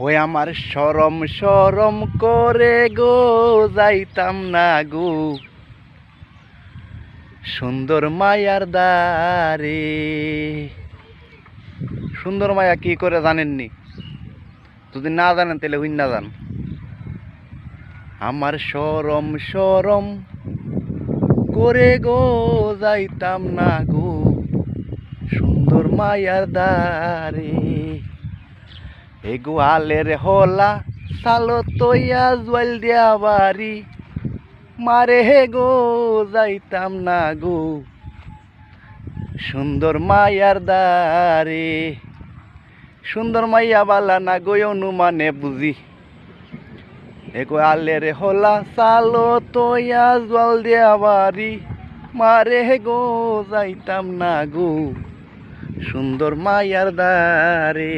ওই আমার শরম শরম করে গো যাইতাম না গো সুন্দর মায়ার দ্বারে। সুন্দর মায়া কি করে জানেননি? যদি না জানেন তাহলে হইন না জান। আমার শরম শরম করে গো যাইতাম না গো সুন্দর মায়ার দ্বারে। এ গোয়ালের হলা সালো তৈয়া জল দিয়া বাড়ি মারে হে গো যাইতাম না গো সুন্দর মায়ার দ্বারে। সুন্দর মাইয়া বালা না গো অনুমানে বুঝি। এ গোয়ালের হলা সালো তৈয়া জল দিয়া বাড়ি মারে হে গো যাইতাম না গো সুন্দর মায়ার দ্বারে।